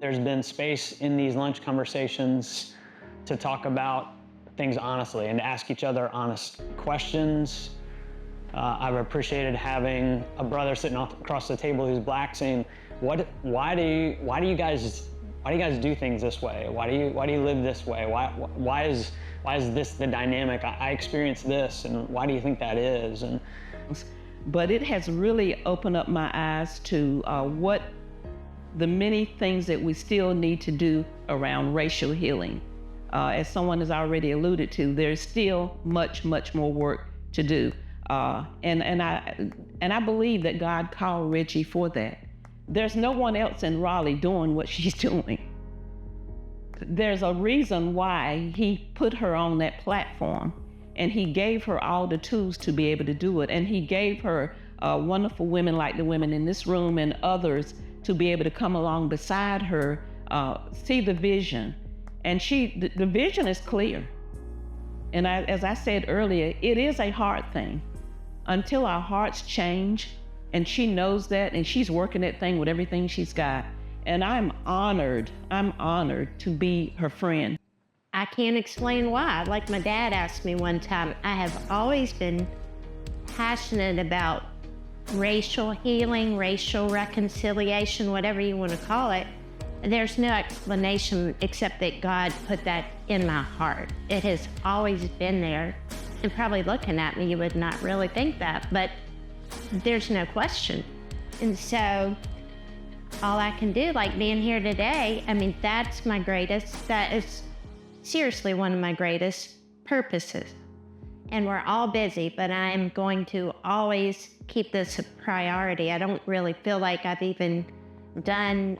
There's been space in these lunch conversations to talk about things honestly and to ask each other honest questions. I've appreciated having a brother sitting across the table who's black saying, why do you guys do things this way? Why do you live this way? Why is this the dynamic? I experience this, and why do you think that is? But it has really opened up my eyes to what the many things that we still need to do around racial healing. As someone has already alluded to, there's still much more work to do. And I believe that God called Reggie for that. There's no one else in Raleigh doing what she's doing. There's a reason why he put her on that platform, and he gave her all the tools to be able to do it. And he gave her wonderful women like the women in this room and others to be able to come along beside her, see the vision. And the vision is clear. And as I said earlier, it is a hard thing. Until our hearts change, and she knows that, and she's working that thing with everything she's got. And I'm honored to be her friend. I can't explain why. Like my dad asked me one time, I have always been passionate about racial healing, racial reconciliation, whatever you want to call it. There's no explanation except that God put that in my heart. It has always been there. And probably looking at me, you would not really think that, but there's no question. And so all I can do, like being here today, I mean, that is seriously one of my greatest purposes. And we're all busy, but I'm going to always keep this a priority. I don't really feel like I've even done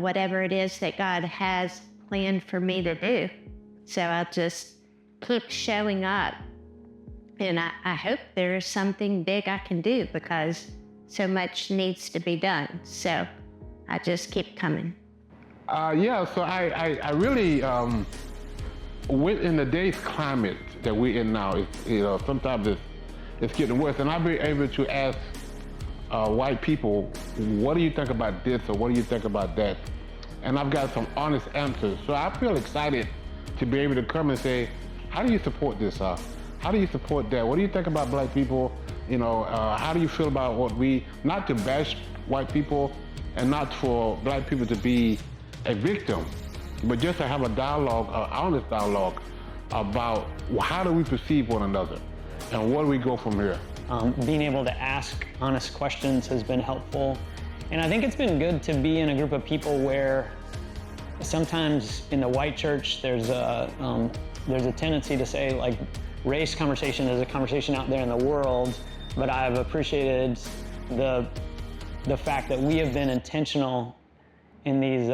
whatever it is that God has planned for me to do. So I'll just keep showing up. And I hope there's something big I can do, because so much needs to be done. So I just keep coming. So I really, in today's climate that we're in now, sometimes it's getting worse. And I've been able to ask white people, what do you think about this, or what do you think about that? And I've got some honest answers. So I feel excited to be able to come and say, how do you support this? How do you support that? What do you think about black people? How do you feel about not to bash white people and not for black people to be a victim, but just to have a dialogue, an honest dialogue about how do we perceive one another and where do we go from here? Being able to ask honest questions has been helpful. And I think it's been good to be in a group of people where sometimes in the white church, there's a tendency to say, like, race conversation is a conversation out there in the world, but I've appreciated the fact that we have been intentional in these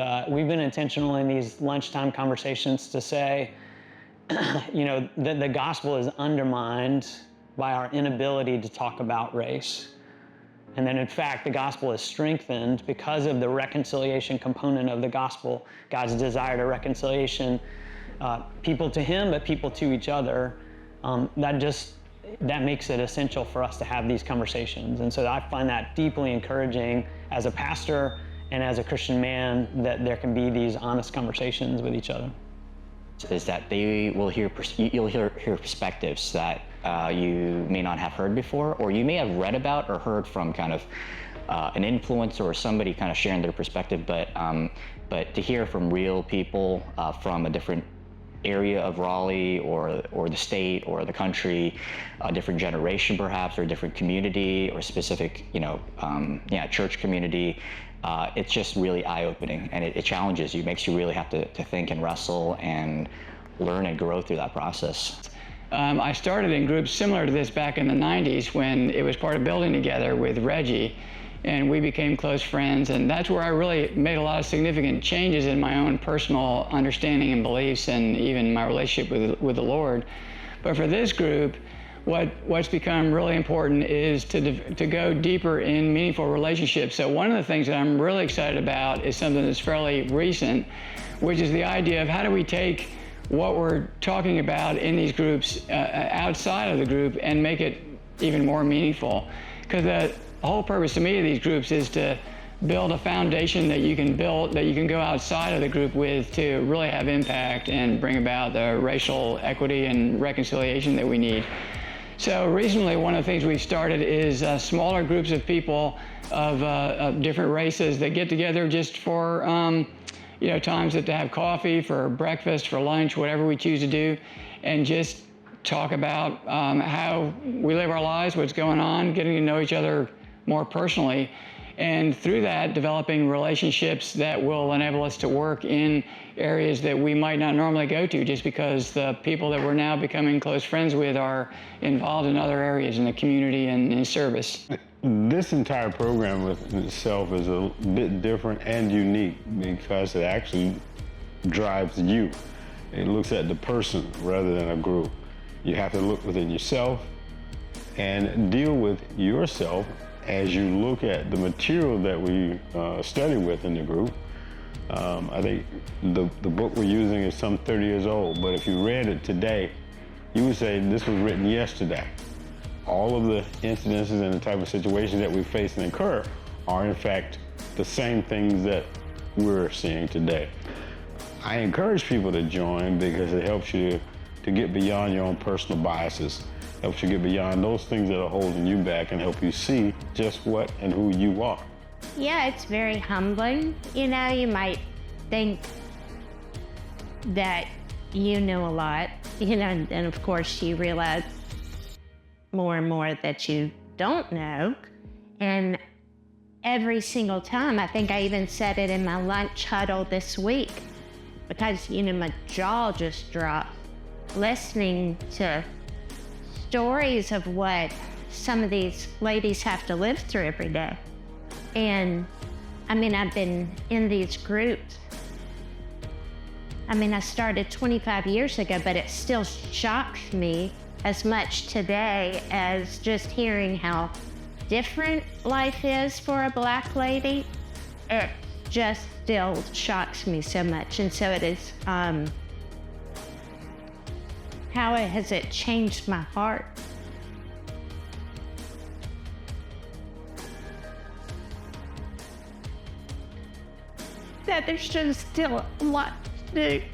lunchtime conversations to say, the gospel is undermined by our inability to talk about race. And then in fact, the gospel is strengthened because of the reconciliation component of the gospel, God's desire to reconciliation, people to him, but people to each other. That makes it essential for us to have these conversations. And so I find that deeply encouraging as a pastor and as a Christian man, that there can be these honest conversations with each other. Is that you'll hear perspectives that you may not have heard before, or you may have read about or heard from kind of an influencer or somebody kind of sharing their perspective, but to hear from real people from a different area of Raleigh or the state or the country, a different generation perhaps, or a different community or specific, church community, it's just really eye-opening, and it challenges you, makes you really have to think and wrestle and learn and grow through that process. I started in groups similar to this back in the 90s when it was part of Building Together with Reggie, and we became close friends, and that's where I really made a lot of significant changes in my own personal understanding and beliefs, and even my relationship with the Lord. But for this group, what's become really important is to go deeper in meaningful relationships. So one of the things that I'm really excited about is something that's fairly recent, which is the idea of how do we take what we're talking about in these groups outside of the group and make it even more meaningful. Because the whole purpose to me of these groups is to build a foundation that you can go outside of the group with to really have impact and bring about the racial equity and reconciliation that we need. So recently, one of the things we've started is smaller groups of people of different races that get together just for times to have coffee, for breakfast, for lunch, whatever we choose to do, and just talk about how we live our lives, what's going on, getting to know each other more personally, and through that, developing relationships that will enable us to work in areas that we might not normally go to, just because the people that we're now becoming close friends with are involved in other areas in the community and in service. This entire program within itself is a bit different and unique because it actually drives you. It looks at the person rather than a group. You have to look within yourself and deal with yourself as you look at the material that we study with in the group. I think the book we're using is some 30 years old, but if you read it today, you would say this was written yesterday. All of the incidences and the type of situations that we face and incur are in fact the same things that we're seeing today. I encourage people to join because it helps you to get beyond your own personal biases, helps you get beyond those things that are holding you back and help you see just what and who you are. Yeah, it's very humbling. You might think that you know a lot, and of course you realize more and more that you don't know. And every single time, I think I even said it in my lunch huddle this week, because, my jaw just dropped listening to stories of what some of these ladies have to live through every day. And I've been in these groups. I started 25 years ago, but it still shocks me as much today as just hearing how different life is for a Black lady. It just still shocks me so much. And so it is, how has it changed my heart? That there's just still a lot to do.